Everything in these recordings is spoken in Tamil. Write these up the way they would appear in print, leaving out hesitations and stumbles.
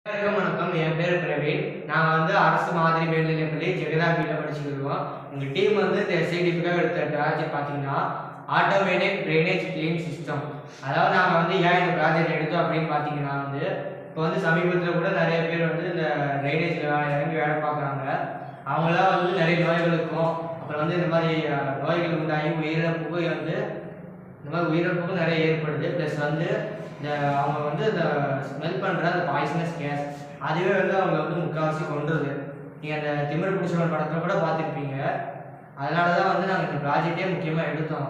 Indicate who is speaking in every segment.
Speaker 1: அனைவருக்கும் வணக்கம். என் பேர் பிரவீன். நாங்கள் அரசு மாதிரி மேல்நிலைப்பள்ளி ஜெகதாபியில் படிச்சுட்டு இருக்கோம். எங்கள் டீம் இந்த எஸ்ஐடிபிக்காக எடுத்த ப்ராஜெக்ட் பார்த்தீங்கன்னா ஆட்டோமேட்டிக் ட்ரைனேஜ் கிளீன் சிஸ்டம். அதாவது நாங்கள் ஏன் இந்த ப்ராஜெக்ட் எடுத்தோம் அப்படின்னு பார்த்தீங்கன்னா இப்போ சமீபத்தில் கூட நிறைய பேர் இந்த ட்ரைனேஜில் இறங்கி வேலை பார்க்குறாங்க. அவங்களாம் நிறைய நோய்களுக்கும் அப்புறம் இந்த மாதிரி நோய்கள் உண்டாகி உயிரிழப்புக்கும் இந்த மாதிரி உயிரிழப்புக்கும் நிறைய ஏற்படுது. ப்ளஸ் அவங்க இந்த ஸ்மெல் பண்ணுற அந்த பாய்சனஸ் கேஸ் அதுவே அவங்க முக்கால்வாசி கொண்டுருது. நீங்கள் அந்த திமிரு பிடிச்சவன் படத்தில் கூட பார்த்துருப்பீங்க. அதனால தான் நாங்கள் இந்த ப்ராஜெக்டே முக்கியமாக எடுத்தோம்.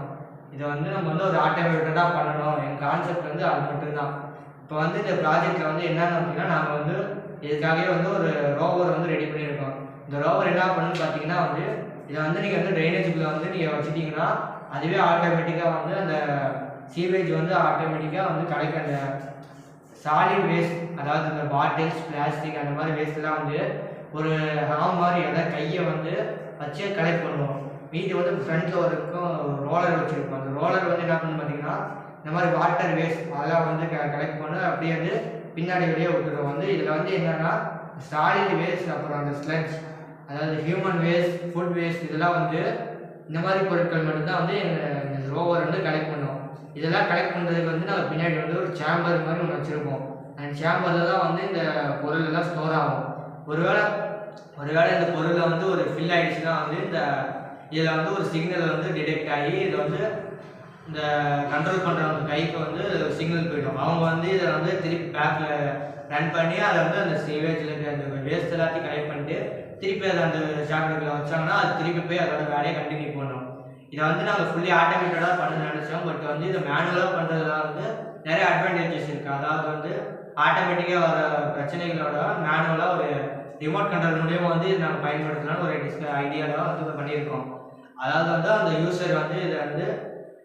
Speaker 1: இதை நம்ம ஒரு ஆட்டோமேட்டடாக பண்ணணும். எங்கள் கான்செப்ட் அது மட்டும்தான். இப்போ இந்த ப்ராஜெக்டில் என்னென்னு அப்படின்னா நாங்கள் இதுக்காகவே ஒரு ரோவர் ரெடி பண்ணியிருக்கோம். இந்த ரோவர் என்ன பண்ணுன்னு பார்த்தீங்கன்னா இதை நீங்கள் ட்ரைனேஜுக்குள்ளே நீங்கள் வச்சுட்டிங்கன்னா அதுவே ஆட்டோமேட்டிக்காக அந்த சீவேஜ் ஆட்டோமேட்டிக்காக கலெக்ட் அந்த சாலிட் வேஸ்ட், அதாவது இந்த பாட்டில்ஸ் பிளாஸ்டிக் அந்த மாதிரி வேஸ்ட்லாம் ஒரு ஹாம் மாதிரி எதாவது கையை வச்சு கலெக்ட் பண்ணுவோம். மீதி ஃப்ரண்ட்டில் இருக்கும் ரோலர் வச்சுருப்போம். அந்த ரோலர் என்ன பண்ணு பார்த்தீங்கன்னா இந்த மாதிரி வாட்டர் வேஸ்ட் அதெல்லாம் கலெக்ட் பண்ணி அப்படியே பின்னாடி வெளியே விட்டுருவோம். இதில் என்னென்னா சாலிட் வேஸ்ட் அப்புறம் அந்த ஸ்லட்ஜ், அதாவது ஹியூமன் வேஸ்ட், ஃபுட் வேஸ்ட் இதெல்லாம் இந்த மாதிரி பொருட்கள் மட்டும்தான் இந்த ரோவர் கலெக்ட் பண்ணுவோம். இதெல்லாம் கலெக்ட் பண்ணுறதுக்கு நாங்கள் பின்னாடி ஒரு சேம்பர் மாதிரி ஒன்று வச்சுருப்போம். அந்த சேம்பரில் தான் இந்த பொருள் எல்லாம் ஸ்டோர் ஆகும். ஒருவேளை இந்த பொருளில் ஒரு ஃபில் ஆகிடுச்சுன்னா இந்த இதில் ஒரு சிக்னல் டிடெக்ட் ஆகி இதை இந்த கண்ட்ரோல் பண்ணுறவங்க கைக்கு சிக்னல் போயிடும். அவங்க இதை திருப்பி பேக்கில் ரன் பண்ணி அதை அந்த சீவேஜில் இருக்க அந்த வேஸ்ட் எல்லாத்தையும் கலெக்ட் பண்ணிட்டு திருப்பி அதை அந்த சாக்லேட்டில் வச்சாங்கன்னா அது திருப்பி போய் அதோட வேலையை கண்டினியூ பண்ணணும். இதை நாங்கள் ஃபுல்லி ஆட்டோமேட்டடாக பண்ண நினச்சோம். பட் இதை மேனுவலாக பண்ணுறதுல நிறைய அட்வான்டேஜஸ் இருக்குது. அதாவது ஆட்டோமேட்டிக்காக வர பிரச்சனைகளோட மேனுவலாக ஒரு ரிமோட் கண்ட்ரோல் மூலியமாக இதை நாங்கள் பயன்படுத்தலாம்னு ஒரு ஐடியாவில் பண்ணியிருக்கோம். அதாவது அந்த யூசர் இதை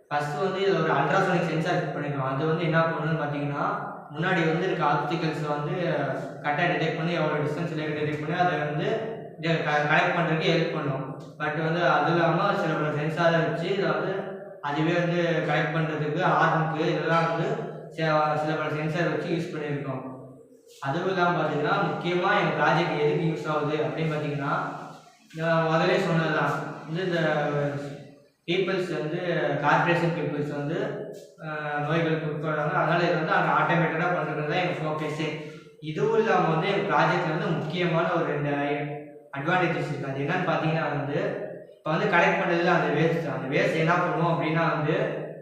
Speaker 1: ஃபஸ்ட்டு இதில் ஒரு அல்ட்ராசோனிக் சென்சார் ஃபிட் பண்ணியிருக்கோம். அது என்ன பண்ணணும்னு பார்த்தீங்கன்னா முன்னாடி இருக்க ஆப்டிகல்ஸ் கரெக்டாக டிடெக்ட் பண்ணி எவ்வளோ டிஸ்டன்ஸில் டிடெக்ட் பண்ணி அதை கலெக்ட் பண்ணுறதுக்கு ஹெல்ப் பண்ணும். பட் அது இல்லாமல் சில பல சென்சாரை வச்சு இதை அதுவே கலெக்ட் பண்ணுறதுக்கு ஹார்னுக்கு இதெல்லாம் சில பல சென்சார் வச்சு யூஸ் பண்ணியிருக்கோம். அதுவும் இல்லாமல் பார்த்தீங்கன்னா முக்கியமாக எங்கள் ப்ராஜெக்ட் எதுக்கு யூஸ் ஆகுது அப்படின்னு பார்த்தீங்கன்னா முதலே சொன்னதுதான் இந்த பீப்புள்ஸ் கார்பரேஷன் பீப்புள்ஸ் நோய்களுக்கு உட்படுறாங்க. அதனால் இது அங்கே ஆட்டோமேட்டடாக பண்ணுறது தான் எங்கள் ஃபோக்கஸே. இதுவும் இல்லாமல் எங்கள் ப்ராஜெக்டில் முக்கியமான ஒரு 2 அட்வான்டேஜஸ் இருக்குது. அது என்னன்னு பார்த்தீங்கன்னா இப்போ கலெக்ட் பண்ணுறதுல அந்த வேஸ்ட் என்ன பண்ணுவோம் அப்படின்னா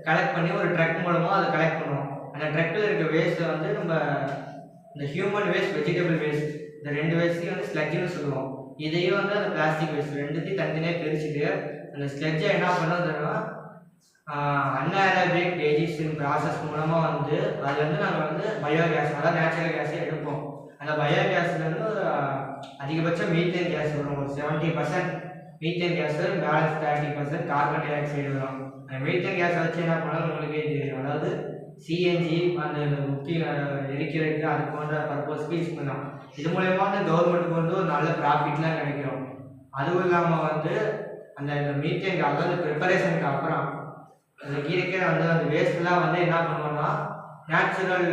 Speaker 1: கலெக்ட் பண்ணி ஒரு ட்ரக் மூலமாக அதை கலெக்ட் பண்ணுவோம். அந்த ட்ரக்கில் இருக்க வேஸ்ட்டை நம்ம இந்த ஹியூமன் வேஸ்ட், வெஜிடபிள் வேஸ்ட் இந்த 2 வேஸ்ட்டையும் ஸ்லட்ஜ்னு சொல்லுவோம். இதையும் அந்த பிளாஸ்டிக் வேஸ்ட் ரெண்டுத்தையும் தனித்தனியாக பிரிச்சுட்டு அந்த ஸ்லெட்ஜை என்ன பண்ணோம்னா அன்ஏரோபிக் டைஜஷன் ப்ராசஸ் மூலமாக அதில் நாங்கள் பயோகேஸ், அதாவது நேச்சுரல் கேஸை எடுப்போம். அந்த பயோகேஸ்லேருந்து அதிகபட்சம் மீத்தேன் கேஸ் வரும். ஒரு 70% methane case, balance 30% carbon di oxide வரும். அந்த மீத்தேன் கேஸை வச்சு என்ன பண்ணாலும் உங்களுக்கே தெரியும். அதாவது சிஎன்ஜி அந்த முக்கிய எரிக்கிறதுக்கு அது போன்ற பர்பஸ்க்கு யூஸ் பண்ணலாம். இது மூலயமா கவர்மெண்ட்டுக்கு ஒரு நல்ல ப்ராஃபிட்லாம் கிடைக்கும். அதுவும் இல்லாமல் அந்த மீத்தேன் அதாவது ப்ரிப்பரேஷனுக்கு அப்புறம் அந்த கீரைக்கே அந்த வேஸ்ட்லாம் என்ன பண்ணுவோம்னா நேச்சுரல்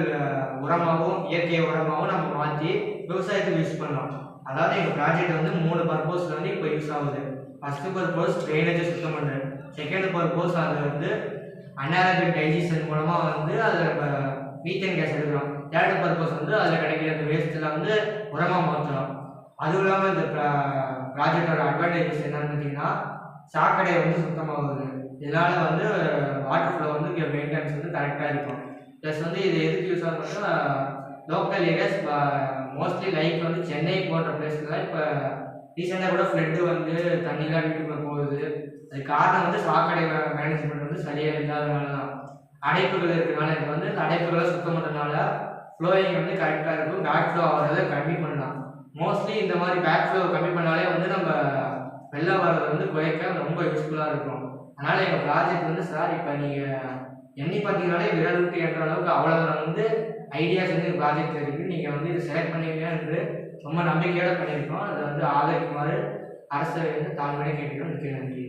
Speaker 1: உரமாகவும் இயற்கை உரமாகவும் நம்ம மாற்றி விவசாயத்துக்கு யூஸ் பண்ணலாம். அதாவது எங்கள் ப்ராஜெக்ட் 3 பர்பஸில் இப்போ யூஸ் ஆகுது. ஃபஸ்ட்டு பர்பஸ் ட்ரைனேஜை சுத்தம் பண்ணுறது. செகண்ட் பர்பஸ் அது அன்ஏரோபிக் டைஜஷன் மூலமாக அதில் நம்ம மீத்தேன் கேஸ் எடுக்கிறோம். தேர்ட் பர்பஸ் அதில் கிடைக்கிற அந்த வேஸ்ட்டெல்லாம் உரமாக மாற்றலாம். அதுவும் இல்லாமல் இந்த ப்ராஜெக்டோட அட்வான்டேஜஸ் என்னன்னு பார்த்தீங்கன்னா சாக்கடை சுத்தமாகுது. இதனால் வாட்டர் ஃப்ளோ மெயின்டெனன்ஸ் கரெக்டாக இருக்கும். ப்ளஸ் இது எதுக்கு யூஸ் ஆகுதுன்னா local areas mostly like Chennai போன்ற பிளேஸ்லாம் இப்போ ரீசெண்டாக கூட ஃப்ளட்டு தண்ணிலாம் வீட்டுக்குள்ளே போகுது. அது காரணம் சாக்கடை மேனேஜ்மெண்ட் சரியாக இல்லாதனால தான். அடைப்புகள் இருக்கிறனால இப்போ இந்த அடைப்புகளை சுத்தம் பண்ணுறதுனால ஃப்ளோயிங் கரெக்டாக இருக்கும். பேக் ஃப்ளோ ஆகிறத கம்மி பண்ணலாம். மோஸ்ட்லி இந்த மாதிரி பேக் ஃப்ளோ கம்மி பண்ணாலே நம்ம வெள்ளம் வர்றது குறைக்க ரொம்ப யூஸ்ஃபுல்லாக இருக்கும். அதனால் எங்கள் ப்ராஜெக்ட் சார் இப்போ நீங்கள் எண்ணி பார்த்தீங்கனாலே விரல் விட்டு என்ற அளவுக்கு அவ்வளோ ஐடியாஸ் ப்ராஜெக்ட் இருக்குது. நீங்கள் இதை செலக்ட் பண்ணுவீங்கன்னு ரொம்ப நம்பிக்கையோடு பண்ணியிருக்கோம். அதை ஆதரிக்குமாறு அரசை தாழ்மையாக கேட்டுக்கிறோம். நன்றி.